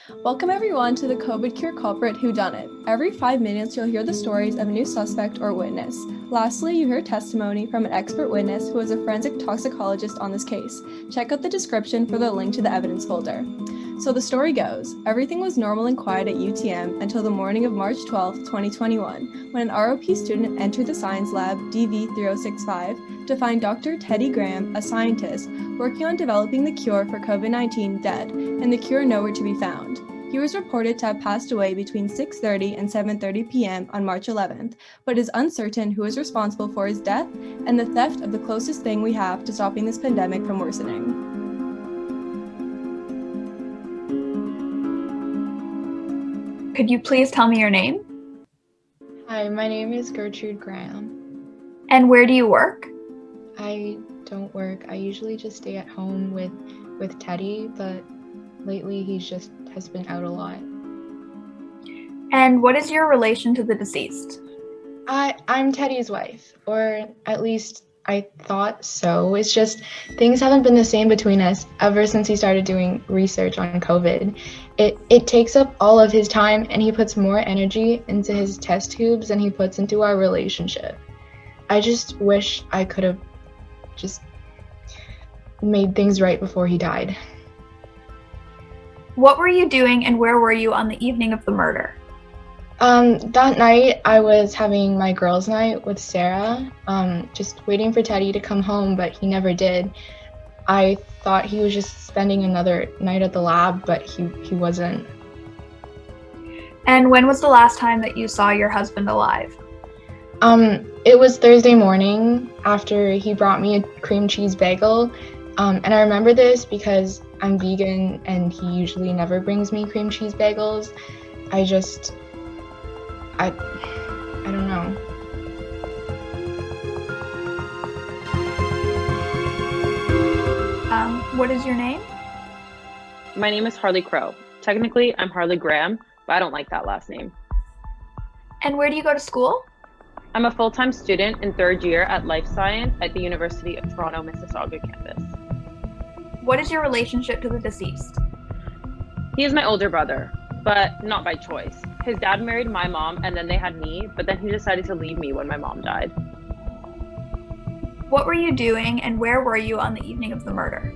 Welcome everyone to the COVID Cure Culprit Whodunnit. Every 5 minutes you'll hear the stories of a new suspect or witness. Lastly, you hear testimony from an expert witness who is a forensic toxicologist on this case. Check out the description for the link to the evidence folder. So the story goes, everything was normal and quiet at UTM until the morning of March 12, 2021, when an ROP student entered the science lab DV3065 to find Dr. Teddy Graham, a scientist, working on developing the cure for COVID-19 dead, and the cure nowhere to be found. He was reported to have passed away between 6:30 and 7:30 p.m. on March 11th, but is uncertain who is responsible for his death and the theft of the closest thing we have to stopping this pandemic from worsening. Could you please tell me your name? Hi, my name is Gertrude Graham. And where do you work? I don't work. I usually just stay at home with Teddy, but lately he has been out a lot. And what is your relation to the deceased? I'm Teddy's wife, or at least I thought so. It's just things haven't been the same between us ever since he started doing research on COVID. It takes up all of his time, and he puts more energy into his test tubes than he puts into our relationship. I just wish I could have just made things right before he died. What were you doing and where were you on the evening of the murder? That night I was having my girls' night with Sarah, just waiting for Teddy to come home, but he never did. I thought he was just spending another night at the lab, but he wasn't. And when was the last time that you saw your husband alive? It was Thursday morning after he brought me a cream cheese bagel. And I remember this because I'm vegan and he usually never brings me cream cheese bagels. I don't know. What is your name? My name is Harley Crow. Technically, I'm Harley Graham, but I don't like that last name. And where do you go to school? I'm a full-time student in third year at Life Science at the University of Toronto, Mississauga campus. What is your relationship to the deceased? He is my older brother, but not by choice. His dad married my mom and then they had me, but then he decided to leave me when my mom died. What were you doing and where were you on the evening of the murder?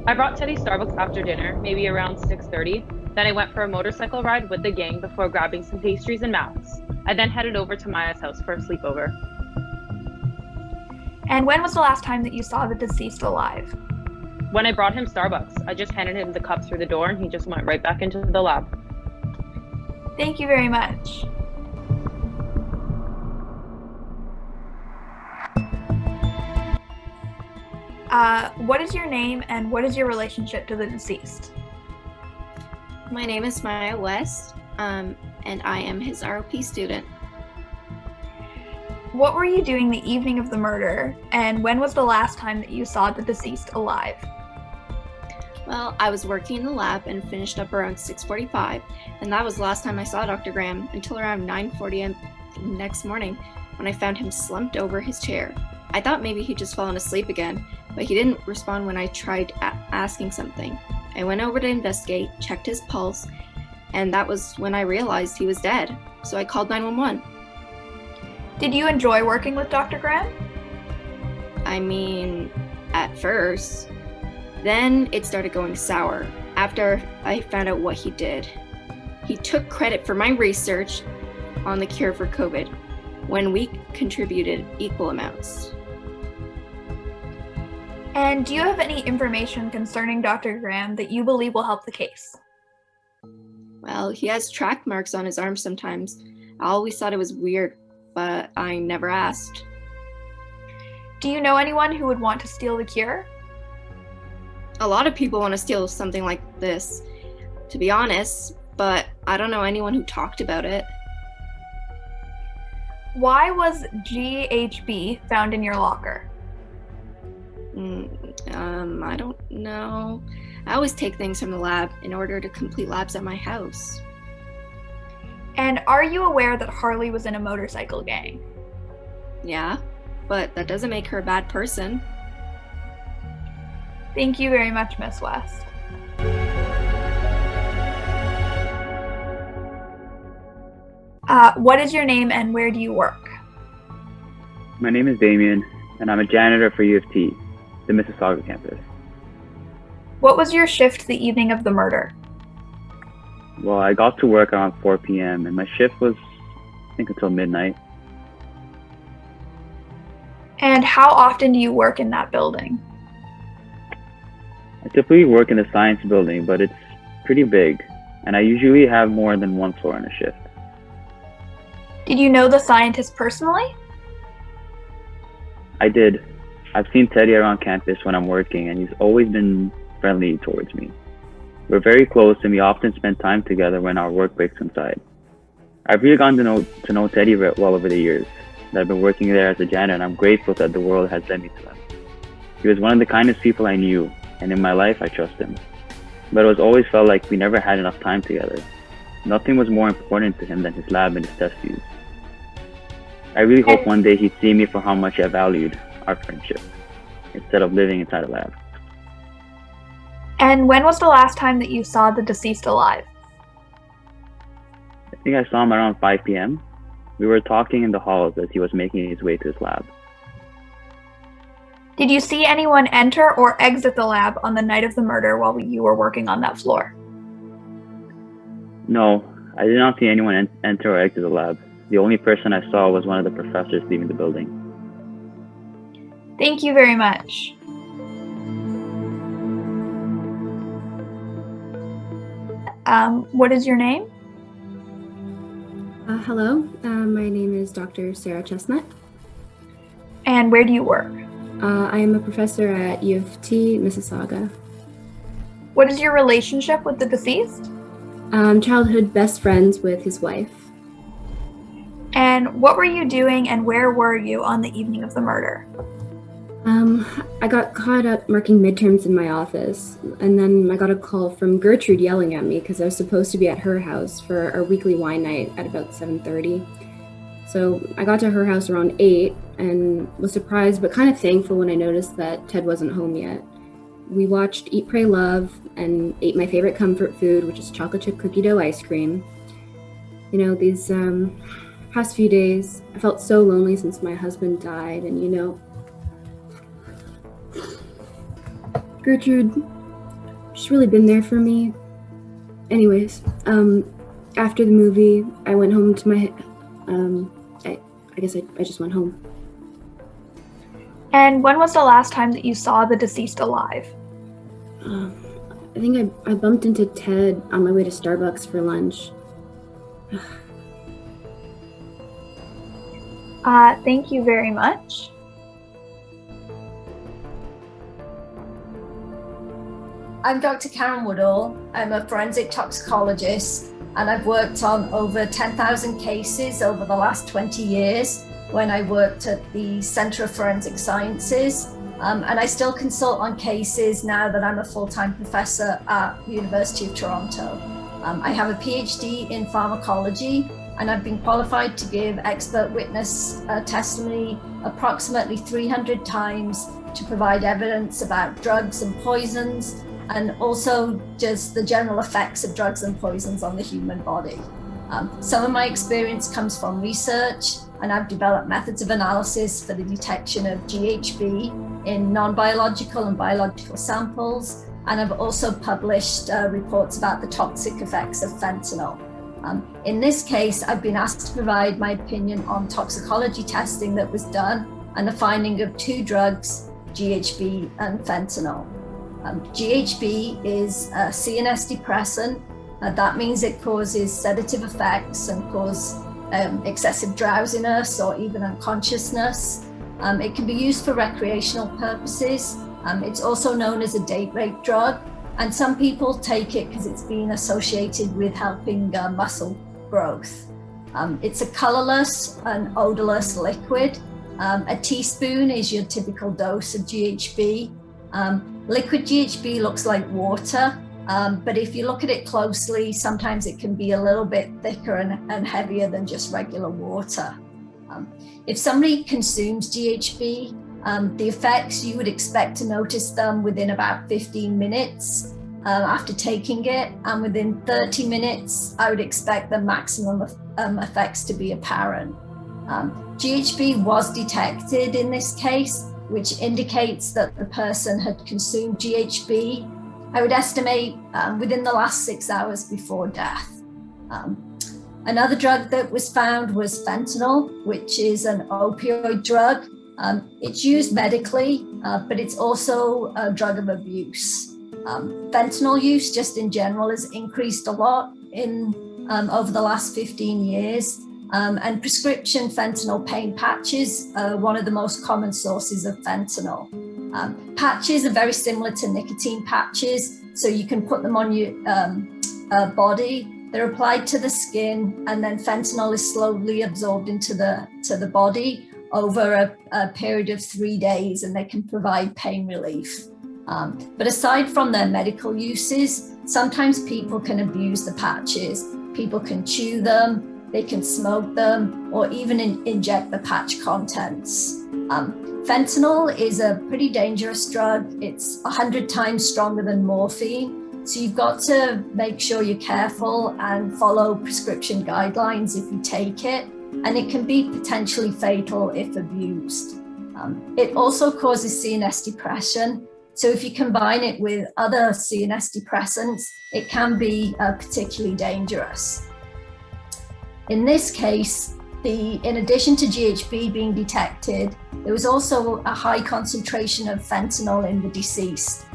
I brought Teddy Starbucks after dinner, maybe around 6:30. Then I went for a motorcycle ride with the gang before grabbing some pastries and maps. I then headed over to Maya's house for a sleepover. And when was the last time that you saw the deceased alive? When I brought him Starbucks, I just handed him the cup through the door and he just went right back into the lab. Thank you very much. What is your name and what is your relationship to the deceased? My name is Maya West, and I am his ROP student. What were you doing the evening of the murder, and when was the last time that you saw the deceased alive? Well, I was working in the lab and finished up around 6:45, and that was the last time I saw Dr. Graham until around 9:40 a.m. next morning when I found him slumped over his chair. I thought maybe he'd just fallen asleep again, but he didn't respond when I tried asking something. I went over to investigate, checked his pulse, and that was when I realized he was dead. So I called 911. Did you enjoy working with Dr. Graham? I mean, at first. Then it started going sour after I found out what he did. He took credit for my research on the cure for COVID when we contributed equal amounts. And do you have any information concerning Dr. Graham that you believe will help the case? Well, he has track marks on his arm sometimes. I always thought it was weird, but I never asked. Do you know anyone who would want to steal the cure? A lot of people want to steal something like this, to be honest, but I don't know anyone who talked about it. Why was GHB found in your locker? I don't know. I always take things from the lab in order to complete labs at my house. And are you aware that Harley was in a motorcycle gang? Yeah, but that doesn't make her a bad person. Thank you very much, Miss West. What is your name and where do you work? My name is Damien, and I'm a janitor for U of T, the Mississauga campus. What was your shift the evening of the murder? Well, I got to work around 4 p.m., and my shift was, I think, until midnight. And how often do you work in that building? I typically work in the science building, but it's pretty big, and I usually have more than one floor in a shift. Did you know the scientist personally? I did. I've seen Teddy around campus when I'm working, and he's always been friendly towards me. We're very close, and we often spend time together when our work breaks inside. I've really gotten to know Teddy well over the years that I've been working there as a janitor, and I'm grateful that the world has led me to him. He was one of the kindest people I knew, and in my life, I trust him. But it was always felt like we never had enough time together. Nothing was more important to him than his lab and his test tubes. I really hope one day he'd see me for how much I valued our friendship, instead of living inside a lab. And when was the last time that you saw the deceased alive? I think I saw him around 5 p.m. We were talking in the halls as he was making his way to his lab. Did you see anyone enter or exit the lab on the night of the murder while you were working on that floor? No, I did not see anyone enter or exit the lab. The only person I saw was one of the professors leaving the building. Thank you very much. What is your name? Hello, my name is Dr. Sarah Chestnut. And where do you work? I am a professor at U of T, Mississauga. What is your relationship with the deceased? Childhood best friends with his wife. And what were you doing and where were you on the evening of the murder? I got caught up marking midterms in my office, and then I got a call from Gertrude yelling at me because I was supposed to be at her house for our weekly wine night at about 7:30. So I got to her house around 8 and was surprised but kind of thankful when I noticed that Ted wasn't home yet. We watched Eat, Pray, Love and ate my favorite comfort food, which is chocolate chip cookie dough ice cream. You know, these past few days, I felt so lonely since my husband died, and Gertrude, she's really been there for me. Anyways, after the movie, I went home to my, I guess I just went home. And when was the last time that you saw the deceased alive? I think I bumped into Ted on my way to Starbucks for lunch. Thank you very much. I'm Dr. Karen Woodall. I'm a forensic toxicologist, and I've worked on over 10,000 cases over the last 20 years when I worked at the Center of Forensic Sciences. And I still consult on cases now that I'm a full-time professor at the University of Toronto. I have a PhD in pharmacology, and I've been qualified to give expert witness testimony approximately 300 times to provide evidence about drugs and poisons, and also just the general effects of drugs and poisons on the human body. Some of my experience comes from research, and I've developed methods of analysis for the detection of GHB in non-biological and biological samples, and I've also published reports about the toxic effects of fentanyl. In this case, I've been asked to provide my opinion on toxicology testing that was done and the finding of 2 drugs, GHB and fentanyl. GHB is a CNS depressant. That means it causes sedative effects and cause excessive drowsiness or even unconsciousness. It can be used for recreational purposes. It's also known as a date rape drug, and some people take it because it's been associated with helping muscle growth. It's a colorless and odorless liquid. A teaspoon is your typical dose of GHB. Liquid GHB looks like water, but if you look at it closely, sometimes it can be a little bit thicker and heavier than just regular water. If somebody consumes GHB, the effects, you would expect to notice them within about 15 minutes. after taking it, and within 30 minutes, I would expect the maximum effects to be apparent. GHB was detected in this case, which indicates that the person had consumed GHB, I would estimate, within the last 6 hours before death. Another drug that was found was fentanyl, which is an opioid drug. It's used medically, but it's also a drug of abuse. Fentanyl use just in general has increased a lot over the last 15 years. And prescription fentanyl pain patches are one of the most common sources of fentanyl. Patches are very similar to nicotine patches, so you can put them on your body. They're applied to the skin, and then fentanyl is slowly absorbed into the body over a period of 3 days, and they can provide pain relief. But aside from their medical uses, sometimes people can abuse the patches. People can chew them, they can smoke them, or even inject the patch contents. Fentanyl is a pretty dangerous drug. It's 100 times stronger than morphine. So you've got to make sure you're careful and follow prescription guidelines if you take it. And it can be potentially fatal if abused. It also causes CNS depression. So if you combine it with other CNS depressants, it can be particularly dangerous. In this case, in addition to GHB being detected, there was also a high concentration of fentanyl in the deceased.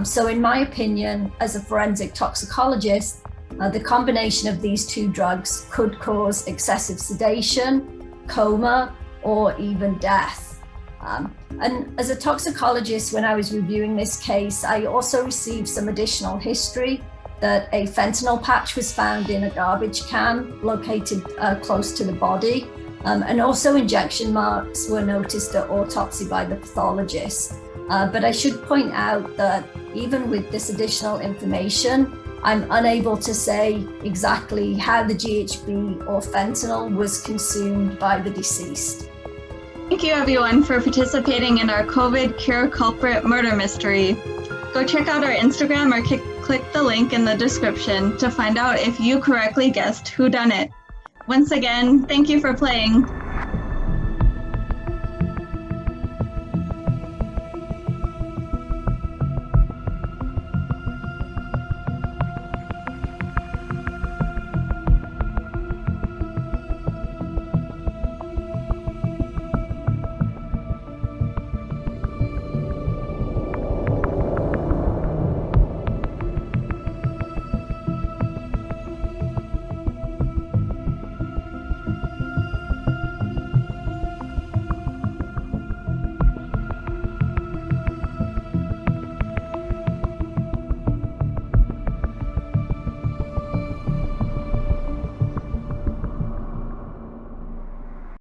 So in my opinion, as a forensic toxicologist, the combination of these two drugs could cause excessive sedation, coma, or even death. And as a toxicologist, when I was reviewing this case, I also received some additional history that a fentanyl patch was found in a garbage can located close to the body. And also injection marks were noticed at autopsy by the pathologist. But I should point out that even with this additional information, I'm unable to say exactly how the GHB or fentanyl was consumed by the deceased. Thank you everyone for participating in our COVID Cure Culprit murder mystery. Go check out our Instagram or click the link in the description to find out if you correctly guessed whodunit. Once again, thank you for playing.